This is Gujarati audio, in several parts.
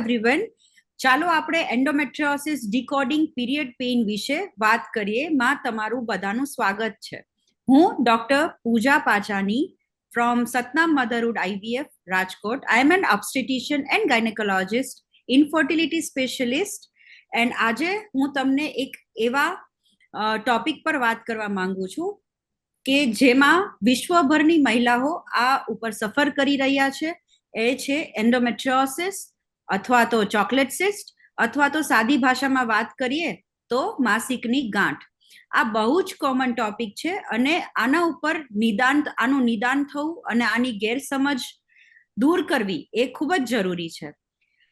એવરીવન. ચાલો આપણે એન્ડોમેટ્રિયોસિસ ડીકોડિંગ પીરિયડ પેઇન વિશે વાત કરીએ. માં તમારું બધાનું સ્વાગત છે. હું doctor Pooja Pachani from Satnam Motherhood IVF, Rajkot. I am an obstetrician and gynecologist, infertility specialist. And આજે હું તમને એક એવા ટોપિક પર વાત કરવા માંગુ છું કે જેમાં વિશ્વભરની મહિલાઓ આ ઉપર સફર કરી રહ્યા છે. એ છે એન્ડોમેટ્રિયોસિસ અથવા તો ચોકલેટ સિસ્ટ અથવા તો સાદી ભાષામાં વાત કરીએ તો માસિકની ગાંઠ. આ બહુ જ કોમન ટોપિક છે અને આના ઉપર આનું નિદાન થવું અને આની ગેરસમજ દૂર કરવી એ ખૂબ જ જરૂરી છે.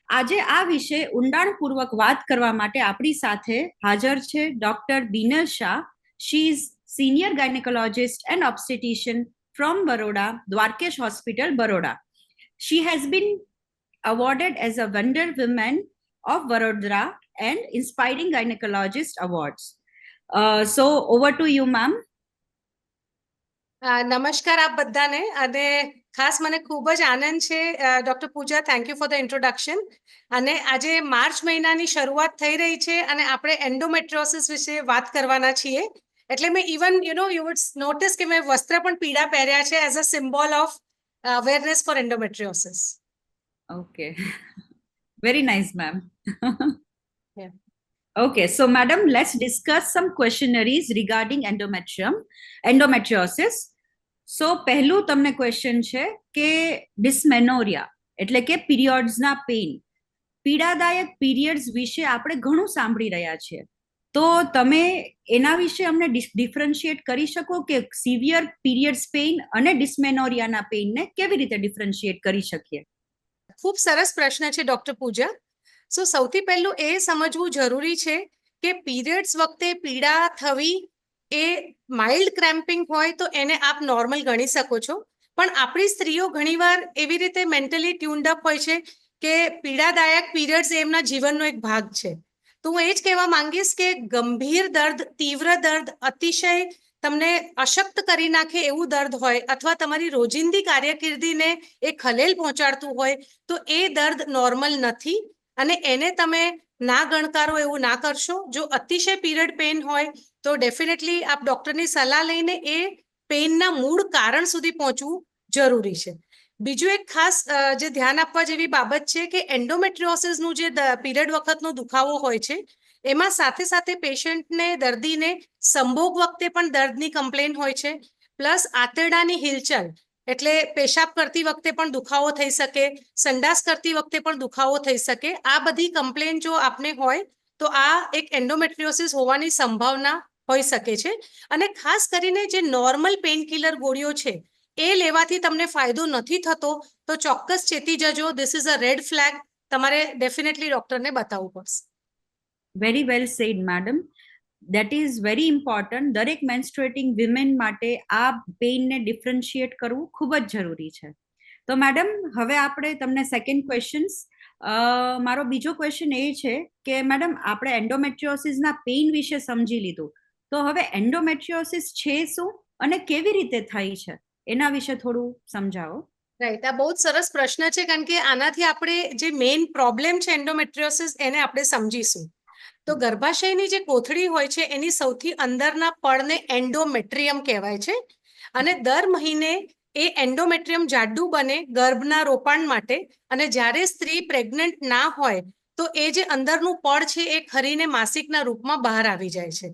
આજે આ વિશે ઊંડાણપૂર્વક વાત કરવા માટે આપણી સાથે હાજર છે doctor Binal Shah. She is senior gynaecologist and obstetrician from Baroda, Dwarkesh hospital, Baroda. She has been awarded as a Wonder Woman of Vadodara and Inspiring Gynecologist Awards. So over to you, ma'am. નમસ્કાર આપ બધાને. અને ખાસ મને ખૂબ જ આનંદ છે doctor Pooja, thank you for the introduction. અને આજે માર્ચ મહિનાની શરૂઆત થઈ રહી છે અને આપણે એન્ડોમેટ્રિયોસિસ વિશે વાત કરવાના છીએ. એટલે મેં ઇવન યુ વુડ નોટિસ કે મેં વસ્ત્ર પણ પીળા પહેર્યા છે as a symbol of awareness for endometriosis. Okay. Very nice, ma'am. Yeah. Okay, so madam, let's discuss some questionnaires regarding endometriosis. So પહેલું તમને ક્વેશ્ચન છે કે ડિસ્મેનોરિયા એટલે કે પીરિયડ્સના પેઇન, પીડાદાયક પીરિયડ્સ વિશે આપણે ઘણું સાંભળી રહ્યા છીએ. તો તમે એના વિશે અમને ડિફરન્શિએટ કરી શકો કે સિવિયર પીરિયડ્સ પેઇન અને ડિસ્મેનોરિયાના પેઇનને કેવી રીતે ડિફરન્શિએટ કરી શકીએ? ખૂબ સરસ પ્રશ્ન છે ડોક્ટર પૂજા. સો સૌથી પહેલું એ સમજવું જરૂરી છે કે પીરિયડ્સ વખતે પીડા થવી એ માઇલ્ડ ક્રેમ્પિંગ હોય તો એને આપ નોર્મલ ગણી શકો છો. પણ આપણી સ્ત્રીઓ ઘણીવાર એવી રીતે મેન્ટલી ટ્યુન્ડ અપ હોય છે કે પીડાદાયક પીરિયડ્સ એમના જીવનનો એક ભાગ છે. તો હું એ જ કહેવા માંગીશ કે ગંભીર દર્દ, તીવ્ર દર્દ, અતિશય તમને અશક્ત કરી નાખે એવું દર્દ હોય અથવા તમારી રોજિંદી કાર્યકિર્દીને એ ખલેલ પહોંચાડતું હોય તો એ દર્દ નોર્મલ નથી અને એને તમે ના ગણકારો એવું ના કરશો. જો અતિશય પીરિયડ પેઇન હોય તો ડેફિનેટલી આપ ડૉક્ટરની સલાહ લઈને એ પેઇનના મૂળ કારણ સુધી પહોંચવું જરૂરી છે. બીજું એક ખાસ જે ધ્યાન આપવા જેવી બાબત છે કે એન્ડોમેટ્રિયોસિસનું જે પીરિયડ વખતનો દુખાવો હોય છે એમાં સાથે સાથે પેશન્ટને, દર્દીને સંભોગ વખતે પણ દર્દની કમ્પ્લેન હોય છે, પ્લસ આંતરડાની હિલચાલ એટલે પેશાબ કરતી વખતે પણ દુખાવો થઈ શકે, સંડાસ કરતી વખતે પણ દુખાવો થઈ શકે. આ બધી કમ્પ્લેન જો આપને હોય તો આ એક એન્ડોમેટ્રિયોસિસ હોવાની સંભાવના હોઈ શકે છે. અને ખાસ કરીને જે નોર્મલ પેઇનકિલર ગોળીઓ છે એ લેવાથી તમને ફાયદો નથી થતો તો ચોક્કસ ચેતી જજો. This is a red flag. તમારે ડેફિનેટલી ડોક્ટરને બતાવવું પડશે. Very well said madam. That is very important. દરેક મેન્સ્ટ્રુએટિંગ વિમેન માટે આ પેઇનને ડિફરન્શિએટ કરવું ખૂબ જ જરૂરી છે. તો મેડમ હવે આપણે તમને સેકન્ડ ક્વેશ્ચન્સ, મારો બીજો ક્વેશ્ચન એ છે કે મેડમ આપણે એન્ડોમેટ્રિયોસિસના પેઇન વિશે સમજી લીધું, તો હવે એન્ડોમેટ્રિયોસિસ છે શું અને કેવી રીતે થઈ છે એના વિશે થોડું સમજાવો. રાઈટ, આ બહુ જ સરસ પ્રશ્ન છે કારણ કે આનાથી આપણે જે મેઇન પ્રોબ્લેમ છે એન્ડોમેટ્રિયોસિસ એને આપણે સમજીશું. તો ગર્ભાશયની જે કોથળી હોય છે એની સૌથી અંદરના પડને એન્ડોમેટ્રિયમ કહેવાય છે અને દર મહિને એ એન્ડોમેટ્રિયમ જાડું બને ગર્ભના રોપાણ માટે અને જ્યારે સ્ત્રી પ્રેગ્નન્ટ ના હોય તો એ જે અંદરનું પડ છે એ ખરીને માસિકના રૂપમાં બહાર આવી જાય છે.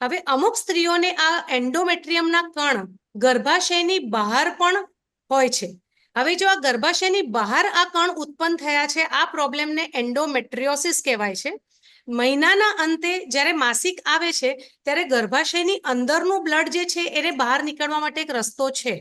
હવે અમુક સ્ત્રીઓને આ એન્ડોમેટ્રિયમના કણ ગર્ભાશયની બહાર પણ હોય છે. હવે જો આ ગર્ભાશયની બહાર આ કણ ઉત્પન્ન થયા છે આ પ્રોબ્લેમને એન્ડોમેટ્રિયોસિસ કહેવાય છે. મહિનાના અંતે જ્યારે માસિક આવે છે ત્યારે ગર્ભાશયની અંદરનું બ્લડ જે છે એને બહાર નીકળવા માટે એક રસ્તો છે,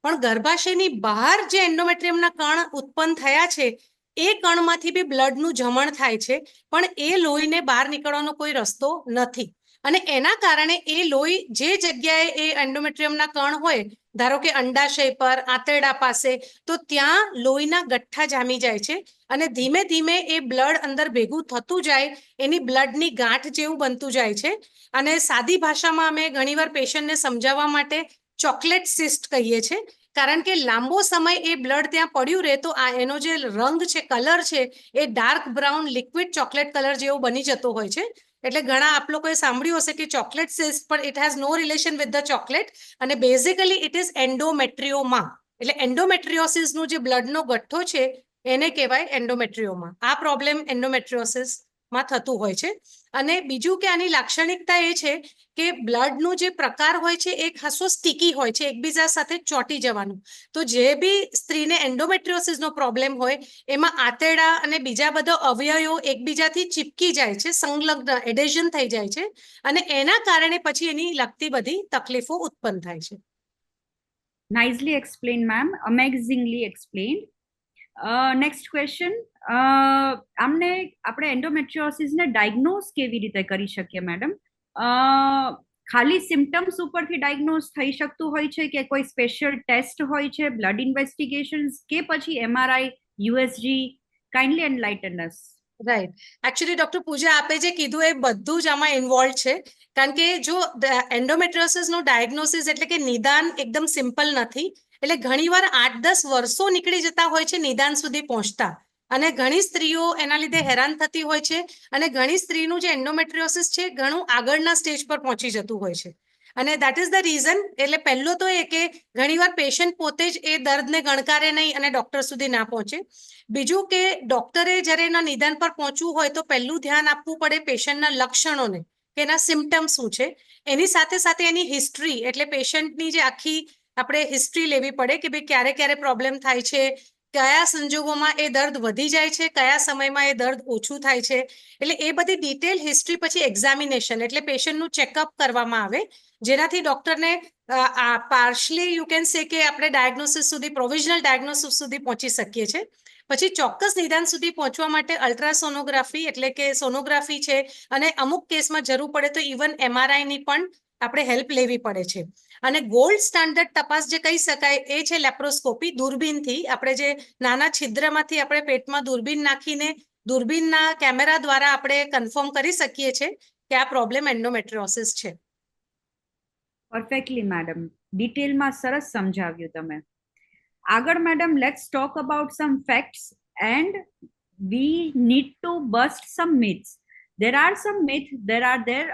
પણ ગર્ભાશયની બહાર જે એન્ડોમેટ્રિયમના કણ ઉત્પન્ન થયા છે એ કણમાંથી બી બ્લડનું જમણ થાય છે પણ એ લોહીને બહાર નીકળવાનો કોઈ રસ્તો નથી અને એના કારણે એ લોહી જે જગ્યાએ એ એન્ડોમેટ્રિયમના કણ હોય, ધારો કે અંડાશય પર, આંતરડા પાસે, તો ત્યાં લોહીના ગઠ્ઠા જામી જાય છે અને ધીમે ધીમે એ બ્લડ અંદર ભેગું થતું જાય, એની બ્લડની ગાંઠ જેવું બનતું જાય છે અને સાદી ભાષામાં અમે ઘણીવાર પેશન્ટને સમજાવવા માટે ચોકલેટ સિસ્ટ કહીએ છીએ કારણ કે લાંબો સમય એ બ્લડ ત્યાં પડ્યું રહે તો આ એનો જે રંગ છે, કલર છે, એ dark brown liquid chocolate colour જેવો બની જતો હોય છે. એટલે ઘણા આપ લોકોએ સાંભળ્યું હશે કે ચોકલેટ સિસ્ટ, પણ it has no relation with the chocolate, અને બેઝિકલી ઇટ ઇઝ એન્ડોમેટ્રિયોમા. એટલે એન્ડોમેટ્રિયોસિસનું જે બ્લડનો ગઠ્ઠો છે એને કહેવાય એન્ડોમેટ્રિયોમા. આ પ્રોબ્લેમ એન્ડોમેટ્રિયોસિસમાં થતું હોય છે. અને બીજું કે આની લાક્ષણિકતા એ છે કે બ્લડનો જે પ્રકાર હોય છે એ ખાસો સ્ટીકી હોય છે, એકબીજા સાથે ચોંટી જવાનું. તો જે બી સ્ત્રીને એન્ડોમેટ્રિયોસિસનો પ્રોબ્લેમ હોય એમાં આંતરડા અને બીજા બધા અવયવો એકબીજાથી ચીપકી જાય છે, સંલગ્ન એડેઝન થઈ જાય છે, અને એના કારણે પછી એની લગતી બધી તકલીફો ઉત્પન્ન થાય છે. Nicely explained, ma'am. Amazingly explained. Next question. આમને આપણે એન્ડોમેટ્રિયોસિસને ડાયગ્નોઝ કેવી રીતે કરી શકીએ મેડમ? ખાલી સિમ્ટમ્સ ઉપરથી ડાયગ્નોઝ થઈ શકતું હોય છે કે કોઈ સ્પેશિયલ ટેસ્ટ હોય છે, બ્લડ ઇન્વેસ્ટિગેશન્સ, કે પછી MRI, USG? કાઇન્ડલી એનલાઇટન અસ. રાઈટ. એકચ્યુઅલી ડોક્ટર પૂજા આપે જે કીધું એ બધું જ આમાં ઇન્વોલ્વ છે. કારણ કે જો એન્ડોમેટ્રિયોસિસનું ડાયગ્નોસિસ એટલે કે નિદાન એકદમ સિમ્પલ નથી. એટલે ઘણીવાર 8-10 વર્ષો નીકળી જતા હોય છે નિદાન સુધી પહોંચતા, અને ઘણી સ્ત્રીઓ એના લીધે હેરાન થતી હોય છે. અને ઘણી સ્ત્રીનું જે એન્ડોમેટ્રિયોસિસ છે ઘણું આગળના સ્ટેજ પર પહોંચી જતું હોય છે. અને દેટ ઇઝ ધ રીઝન. એટલે પહેલું તો એ કે ઘણીવાર પેશન્ટ પોતે જ એ દર્દને ગણકારે નહીં અને ડોક્ટર સુધી ના પહોંચે. બીજું કે ડોક્ટરે જ્યારે એના નિદાન પર પહોંચવું હોય તો પહેલું ધ્યાન આપવું પડે પેશન્ટના લક્ષણોને, કે એના સિમ્ટમ્સ શું છે. એની સાથે સાથે એની હિસ્ટ્રી, એટલે પેશન્ટની જે આખી આપણે હિસ્ટ્રી લેવી પડે કે ભાઈ ક્યારે ક્યારે પ્રોબ્લેમ થાય છે, કયા સંજોગોમાં એ દર્દ વધી જાય છે, કયા સમયમાં એ દર્દ ઓછું થાય છે. એટલે એ બધી ડિટેલ હિસ્ટ્રી પછી એક્ઝામિનેશન એટલે પેશન્ટનું ચેકઅપ કરવામાં આવે, જેનાથી ડોક્ટરને પાર્શલી યુ કેન સે કે આપણે ડાયગ્નોસિસ સુધી, પ્રોવિઝનલ ડાયગ્નોસિસ સુધી પહોંચી શકીએ છીએ. પછી ચોક્કસ નિદાન સુધી પહોંચવા માટે અલ્ટ્રાસોનોગ્રાફી એટલે કે સોનોગ્રાફી છે, અને અમુક કેસમાં જરૂર પડે તો ઇવન MRI ની પણ આપણે હેલ્પ લેવી પડે છે. અને ગોલ્ડ સ્ટાન્ડર્ડ તપાસ જે કહી શકાય એ છે લેપ્રોસ્કોપી, દૂરબીનથી. આપણે જે નાના છિદ્રમાંથી આપણે પેટમાં દૂરબીન નાખીને દૂરબીનના કેમેરા દ્વારા આપણે કન્ફર્મ કરી શકીએ છીએ કે આ પ્રોબ્લેમ એન્ડોમેટ્રિયોસિસ છે. પરફેક્ટલી મેડમ, ડિટેલમાં સરસ સમજાવ્યું તમે. આગળ madam, let's talk about some facts and we need to bust some myths. There are some myths that are there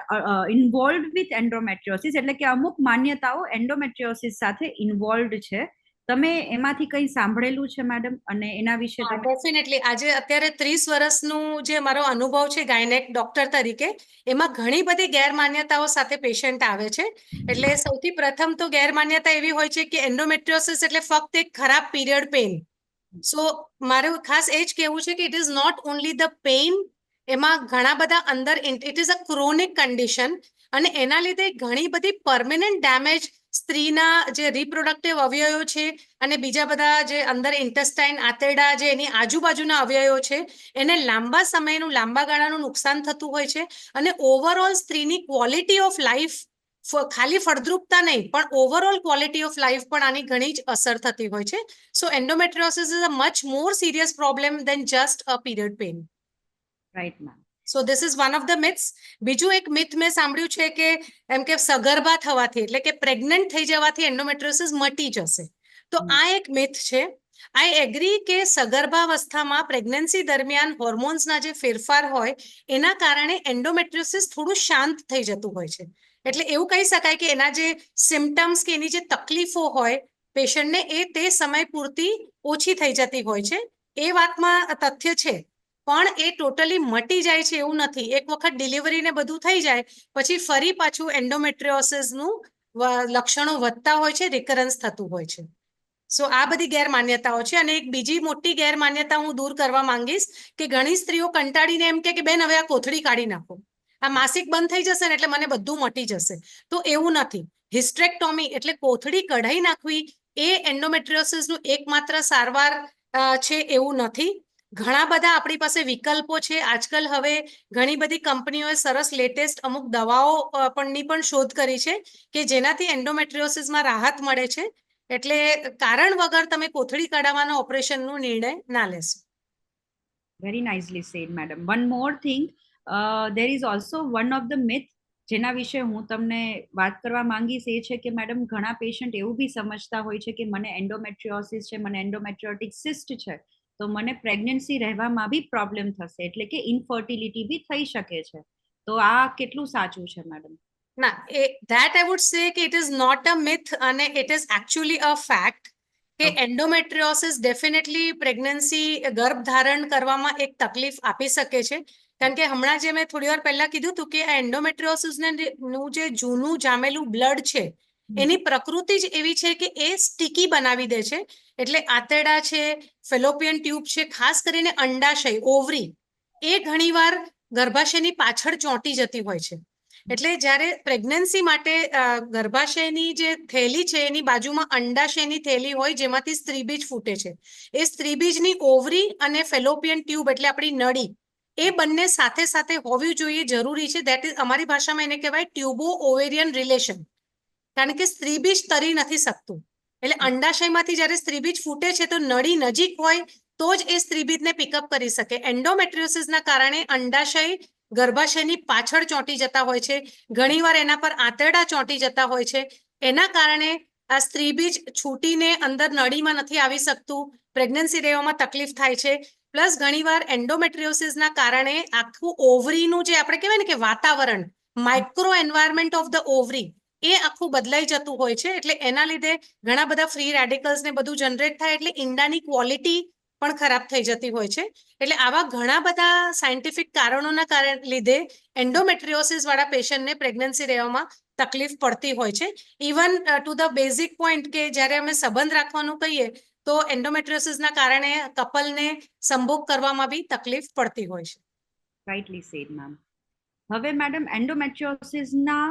involved with endometriosis, એટલે કે અમુક માન્યતાઓ એન્ડોમેટ્રિયોસિસ સાથે ઇન્વોલ્વડ છે. તમે એમાંથી કંઈ સાંભળેલું છે મેડમ, અને એના વિશે તમે? ડેફિનેટલી. આજે અત્યારે 30 વર્ષનું જે મારો અનુભવ છે ગાયનેક ડોક્ટર તરીકે, એમાં ઘણી બધી ગેરમાન્યતાઓ સાથે પેશન્ટ આવે છે. એટલે સૌથી પ્રથમ તો ગેરમાન્યતા એવી હોય છે કે એન્ડોમેટ્રિયોસિસ એટલે ફક્ત એક ખરાબ પીરિયડ પેઇન. સો મારું ખાસ એ જ કહેવું છે કે it is not only the pain, એમાં ઘણા બધા અંદર it is a chronic condition, અને એના લીધે ઘણી બધી પરમેનન્ટ ડેમેજ સ્ત્રીના જે રિપ્રોડક્ટિવ અવયવો છે અને બીજા બધા જે અંદર ઇન્ટેસ્ટાઇન, આંતરડા, જે એની આજુબાજુના અવયવો છે, એને લાંબા સમયનું, લાંબા ગાળાનું નુકસાન થતું હોય છે. અને ઓવરઓલ સ્ત્રીની ક્વોલિટી ઓફ લાઈફ, ખાલી ફળદ્રુપતા નહીં પણ ઓવરઓલ ક્વોલિટી ઓફ લાઈફ પણ આની ઘણી જ અસર થતી હોય છે. So endometriosis is a much more serious problem than just a period pain. Right ma'am. So this is one of the myths. બીજું એક મિથ મેં સાંભળ્યું છે કે એમ કે સગર્ભા થવાથી એટલે કે પ્રેગ્નન્ટ થઈ જવાથી એન્ડોમેટ્રિયોસિસ મટી જશે. તો આ એક મિથ છે. આઈ એગ્રી કે સગર્ભાવસ્થામાં પ્રેગ્નન્સી દરમિયાન હોર્મોન્સના જે ફેરફાર હોય એના કારણે એન્ડોમેટ્રિયોસિસ થોડું શાંત થઈ જતું હોય છે. એટલે એવું કહી શકાય કે એના જે સિમ્ટમ્સ કે એની જે તકલીફો હોય પેશન્ટને એ તે સમય પૂરતી ઓછી થઈ જતી હોય છે. એ વાતમાં તથ્ય છે, પણ એ ટોટલી મટી જાય છે એવું નથી. એક વખત ડિલિવરીને બધું થઈ જાય પછી ફરી પાછું એન્ડોમેટ્રિયોસિસનું લક્ષણો વધતા હોય છે, રિકરન્સ થતું હોય છે. સો આ બધી ગેરમાન્યતાઓ છે. અને એક બીજી મોટી ગેરમાન્યતા હું દૂર કરવા માંગીશ કે ઘણી સ્ત્રીઓ કંટાળીને એમ કે બેન હવે આ કોથળી કાઢી નાખો, આ માસિક બંધ થઈ જશે ને એટલે મને બધું મટી જશે. તો એવું નથી. હિસ્ટ્રેક્ટોમી એટલે કોથળી કઢાઈ નાખવી એ એન્ડોમેટ્રિયોસિસનું એકમાત્ર સારવાર છે એવું નથી. ઘણા બધા આપણી પાસે વિકલ્પો છે. આજકાલ હવે ઘણી બધી કંપનીઓએ સરસ લેટેસ્ટ અમુક દવાઓ પણ શોધ કરી છે કે જેનાથી એન્ડોમેટ્રિયોસિસમાં રાહત મળે છે. એટલે કારણ વગર તમે કોથળી કઢાવવાના ઓપરેશનનો નિર્ણય ના લેશો. Very nicely said, madam. One more thing, there is also one of the myth જેના વિશે હું તમને વાત કરવા માંગીશ એ છે કે મેડમ ઘણા પેશન્ટ એવું બી સમજતા હોય છે કે મને એન્ડોમેટ્રિયોસિસ છે, મને એન્ડોમેટ્રિયોટિક સિસ્ટ છે, તો મને પ્રેગ્નન્સી રહેવામાં બી પ્રોબ્લેમ થશે, એટલે કે ઇનફર્ટિલિટી બી થઈ શકે છે. તો આ કેટલું સાચું છે મેડમ? ના, that I would say કે it is not a myth અને it is actually a fact કે એન્ડોમેટ્રિયોસિસ ડેફિનેટલી પ્રેગ્નન્સી ગર્ભધારણ કરવામાં એક તકલીફ આપી શકે છે. કારણ કે હમણાં જે મેં થોડી વાર પહેલા કીધું હતું કે આ એન્ડોમેટ્રિયોસિસનું જે જૂનું જામેલું બ્લડ છે એની પ્રકૃતિ જ એવી છે કે એ સ્ટીકી બનાવી દે છે. એટલે આંતરડા છે, ફેલોપિયન ટ્યુબ છે, ખાસ કરીને અંડાશય ઓવરી, એ ઘણીવાર ગર્ભાશયની પાછળ ચોંટી જતી હોય છે. એટલે જ્યારે પ્રેગ્નન્સી માટે ગર્ભાશયની જે થેલી છે એની બાજુમાં અંડાશયની થેલી હોય જેમાંથી સ્ત્રીબીજ ફૂટે છે. એ સ્ત્રીબીજની ઓવરી અને ફેલોપિયન ટ્યુબ એટલે આપણી નળી, એ બંને સાથે સાથે હોવી જોઈએ, જરૂરી છે. દેટ ઇઝ અમારી ભાષામાં એને કહેવાય ટ્યુબો ઓવેરિયન રિલેશન. કારણ કે સ્ત્રીબીજ તરી નથી શકતું. એટલે અંડાશયમાંથી જ્યારે સ્ત્રીબીજ ફૂટે છે તો નળી નજીક હોય તો જ એ સ્ત્રીબીજને પિકઅપ કરી શકે. એન્ડોમેટ્રિયોસિસના કારણે અંડાશય ગર્ભાશયની પાછળ ચોંટી જતા હોય છે, ઘણીવાર એના પર આંતરડા ચોંટી જતા હોય છે. એના કારણે આ સ્ત્રીબીજ છૂટીને અંદર નળીમાં નથી આવી શકતું, પ્રેગ્નન્સી રહેવામાં તકલીફ થાય છે. પ્લસ ઘણીવાર એન્ડોમેટ્રિયોસિસના કારણે આખું ઓવરીનું જે આપણે કહેવાય ને કે વાતાવરણ, માઇક્રો એન્વાયરમેન્ટ ઓફ ધ ઓવરી, એ આખું બદલાઈ જતું હોય છે. એટલે એના લીધે ઘણા બધા ફ્રી રેડિકલ્સ ને બધું જનરેટ થાય, એટલે ઈંડાની ક્વોલિટી પણ ખરાબ થઈ જતી હોય છે. એટલે આવા ઘણા બધા સાયન્ટિફિક કારણોના લીધે એન્ડોમેટ્રિયોસિસ વાળા પેશન્ટને પ્રેગ્નન્સી રહેવામાં તકલીફ પડતી હોય છે. Even to the basic point કે જ્યારે અમે સંબંધ રાખવાનું કહીએ તો એન્ડોમેટ્રિયોસિસના કારણે કપલને સંભોગ કરવામાં બી તકલીફ પડતી હોય છે. Rightly said ma'am. હવે મેડમ એન્ડોમેટ્રિયોસિસના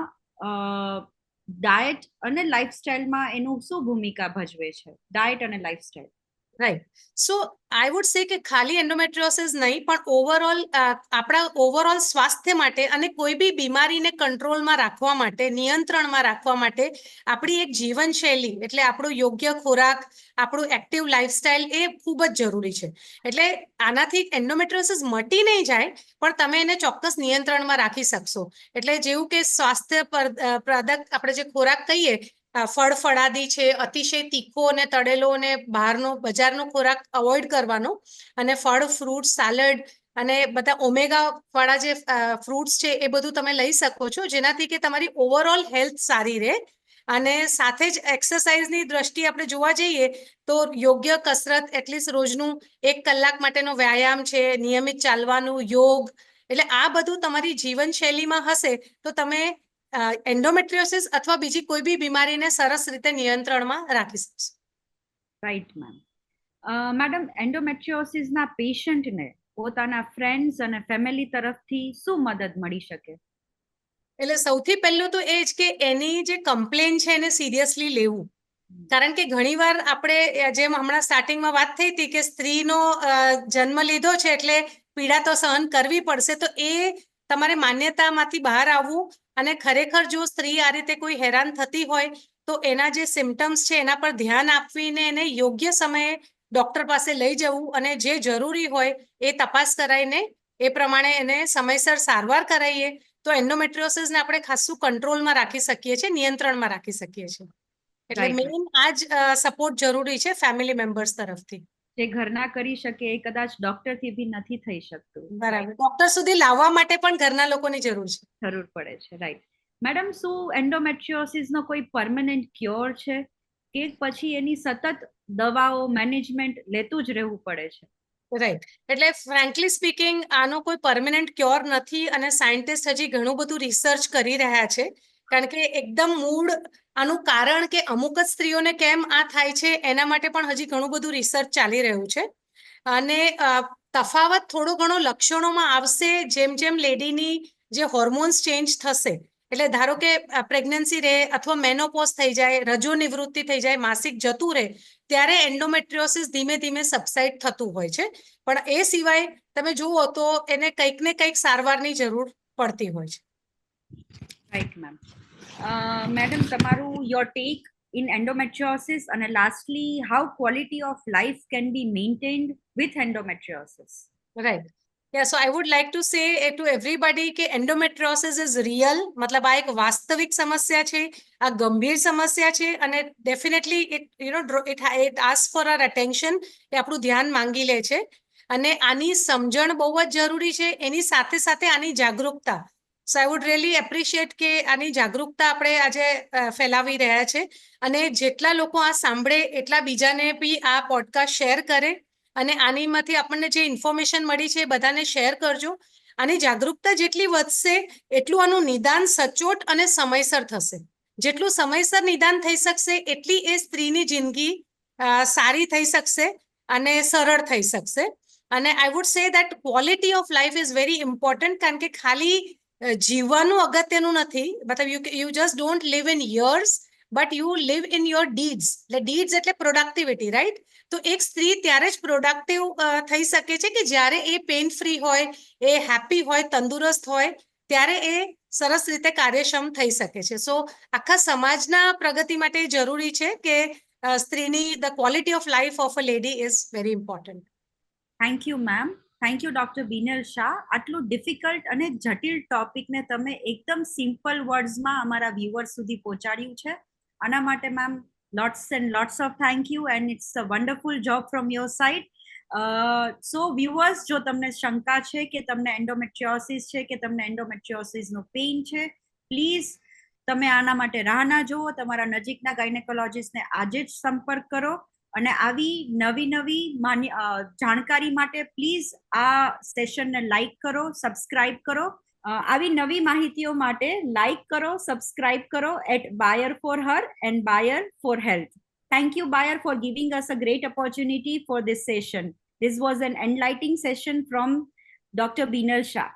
ડાયટ અને લાઇફસ્ટાઇલમાં એનું શું ભૂમિકા ભજવે છે? ડાયટ અને lifestyle. Right. So I would say કે ખાલી એન્ડોમેટ્રિયોસિસ નહીં, પણ ઓવરઓલ આપણા ઓવરઓલ સ્વાસ્થ્ય માટે અને કોઈ બી બીમારીને કંટ્રોલમાં રાખવા માટે, નિયંત્રણમાં રાખવા માટે આપણી એક જીવનશૈલી એટલે આપણું યોગ્ય ખોરાક, આપણું એક્ટિવ લાઈફસ્ટાઈલ એ ખૂબ જ જરૂરી છે. એટલે આનાથી એન્ડોમેટ્રિયોસિસ મટી નહીં જાય, પણ તમે એને ચોક્કસ નિયંત્રણમાં રાખી શકશો. એટલે જેવું કે સ્વાસ્થ્ય પ્રદક આપણે જે ખોરાક કહીએ, ફળફળાદી છે, અતિશય તીખો અને તળેલો અને બહારનો બજારનો ખોરાક અવોઇડ કરવાનો, અને ફળ, ફ્રૂટ, સાલડ અને બધા ઓમેગા વાળા જે ફ્રૂટ્સ છે એ બધું તમે લઈ શકો છો, જેનાથી કે તમારી ઓવરઓલ હેલ્થ સારી રહે. અને સાથે જ એક્સરસાઇઝની દ્રષ્ટિએ આપણે જોવા જઈએ તો યોગ્ય કસરત, એટલીસ્ટ રોજનું 1 કલાક માટેનો વ્યાયામ છે, નિયમિત ચાલવાનું, યોગ, એટલે આ બધું તમારી જીવનશૈલીમાં હશે તો તમે એન્ડોમેટ્રિયોસિસ અથવા બીજી કોઈ બી બીમારીને સરસ રીતે નિયંત્રણમાં રાખી શકશો. Right ma'am. મેડમ એન્ડોમેટ્રિયોસિસના પેશન્ટને પોતાના ફ્રેન્ડ્સ અને ફેમિલી તરફથી શું મદદ મળી શકે? એટલે સૌથી પહેલું તો એ જ કે એની જે કમ્પ્લેન છે એને સિરિયસલી લેવું. કારણ કે ઘણીવાર આપણે જેમ હમણાં સ્ટાર્ટિંગમાં વાત થઈ હતી કે સ્ત્રીનો જન્મ લીધો છે એટલે પીડા તો સહન કરવી પડશે, તો એ તમારે માન્યતામાંથી બહાર આવવું અને ખરેખર જો સ્ત્રી આ રીતે કોઈ હેરાન થતી હોય તો એના જે સિમ્ટમ્સ છે એના પર ધ્યાન આપીને એને યોગ્ય સમયે ડોક્ટર પાસે લઈ જવું, અને જે જરૂરી હોય એ તપાસ કરાવીને એ પ્રમાણે એને સમયસર સારવાર કરાવીએ તો એન્ડોમેટ્રિયોસિસને આપણે ખાસું કંટ્રોલમાં રાખી શકીએ છીએ, નિયંત્રણમાં રાખી શકીએ છીએ. એટલે મેઇન આ જ સપોર્ટ જરૂરી છે ફેમિલી મેમ્બર્સ તરફથી. જે ઘરના કરી શકે એ કદાચ ડોક્ટરથી બી નથી થઈ શકતું. બરાબર. ડોક્ટર સુધી લાવવા માટે પણ ઘરના લોકોની જરૂર છે. જરૂર પડે છે. રાઈટ. મેડમ, શું એન્ડોમેટ્રિયોસિસનો કોઈ પરમનન્ટ ક્યોર છે કે પછી એની સતત દવાઓ, મેનેજમેન્ટ લેતું જ રહેવું પડે છે? રાઈટ. એટલે ફ્રેન્કલી સ્પીકિંગ આનો કોઈ પરમનન્ટ ક્યોર નથી, અને સાયન્ટિસ્ટ હજી ઘણું બધું રિસર્ચ કરી રહ્યા છે. કારણ કે એકદમ મૂળ આનું કારણ કે અમુક જ સ્ત્રીઓને કેમ આ થાય છે એના માટે પણ હજી ઘણું બધું રિસર્ચ ચાલી રહ્યું છે. અને તફાવત થોડો ઘણો લક્ષણોમાં આવશે જેમ જેમ લેડીની જે હોર્મોન્સ ચેન્જ થશે. એટલે ધારો કે પ્રેગ્નન્સી રહે અથવા મેનોપોઝ થઈ જાય, રજો નિવૃત્તિ થઈ જાય, માસિક જતું રહે, ત્યારે એન્ડોમેટ્રિયોસિસ ધીમે ધીમે સબસાઇડ થતું હોય છે. પણ એ સિવાય તમે જુઓ તો એને કંઈક ને કંઈક સારવારની જરૂર પડતી હોય છે. Right ma'am. મેડમ, તમારું your take in endometriosis, and lastly, how quality of life can be maintained with endometriosis? Right. Yeah, so I would like to say to everybody કે endometriosis is real, મતલબ આ એક વાસ્તવિક સમસ્યા છે, આ ગંભીર સમસ્યા છે અને definitely it asks for our attention, એ આપણું ધ્યાન માંગી લે છે અને આની સમજણ બહુ જ જરૂરી છે, એની સાથે સાથે આની જાગૃતતા. સો આઈ વુડ રિયલી એપ્રિશિએટ કે આની જાગૃતતા આપણે આજે ફેલાવી રહ્યા છે અને જેટલા લોકો આ સાંભળે એટલા બીજાને બી આ પોડકાસ્ટ શેર કરે અને આનીમાંથી આપણને જે ઇન્ફોર્મેશન મળી છે એ બધાને શેર કરજો. આની જાગૃતતા જેટલી વધશે એટલું આનું નિદાન સચોટ અને સમયસર થશે. જેટલું સમયસર નિદાન થઈ શકશે એટલી એ સ્ત્રીની જિંદગી સારી થઈ શકશે અને સરળ થઈ શકશે. અને I would say that quality of life is very important, કારણ કે ખાલી જીવવાનું અગત્યનું નથી, મતલબ you just don't live in years but you live in your deeds. એટલે ડીડ્સ એટલે પ્રોડક્ટિવિટી, રાઈટ? તો એક સ્ત્રી ત્યારે જ પ્રોડક્ટિવ થઈ શકે છે કે જ્યારે એ પેઇન ફ્રી હોય, એ હેપી હોય, તંદુરસ્ત હોય, ત્યારે એ સરસ રીતે કાર્યક્ષમ થઈ શકે છે. સો આખા સમાજના પ્રગતિ માટે જરૂરી છે કે સ્ત્રીની the quality of life of a lady is very important. Thank you ma'am. Thank you doctor Binal Shah. આટલું ડિફિકલ્ટ અને જટિલ ટોપિકને તમે એકદમ સિમ્પલ વર્ડ્સમાં અમારા વ્યુઅર્સ સુધી પહોંચાડ્યું છે. આના માટે ma'am lots and lots of thank you, and it's a wonderful job from your side. So viewers, જો તમને શંકા છે કે તમને એન્ડોમેટ્રિયોસિસ છે કે તમને એન્ડોમેટ્રિયોસિસનો પેઇન છે, પ્લીઝ તમે આના માટે રાહ ના જુઓ, તમારા નજીકના ગાયનેકોલોજિસ્ટને આજે જ સંપર્ક કરો અને આવી નવી જાણકારી માટે પ્લીઝ આ સેશનને લાઈક કરો, સબસ્ક્રાઇબ કરો. આવી નવી માહિતીઓ માટે લાઈક કરો, સબસ્ક્રાઇબ કરો at Bayer for Her and Bayer for Health. Thank you, Bayer, for giving us a great opportunity for this session. This was an enlightening session from Dr. Binal Shah.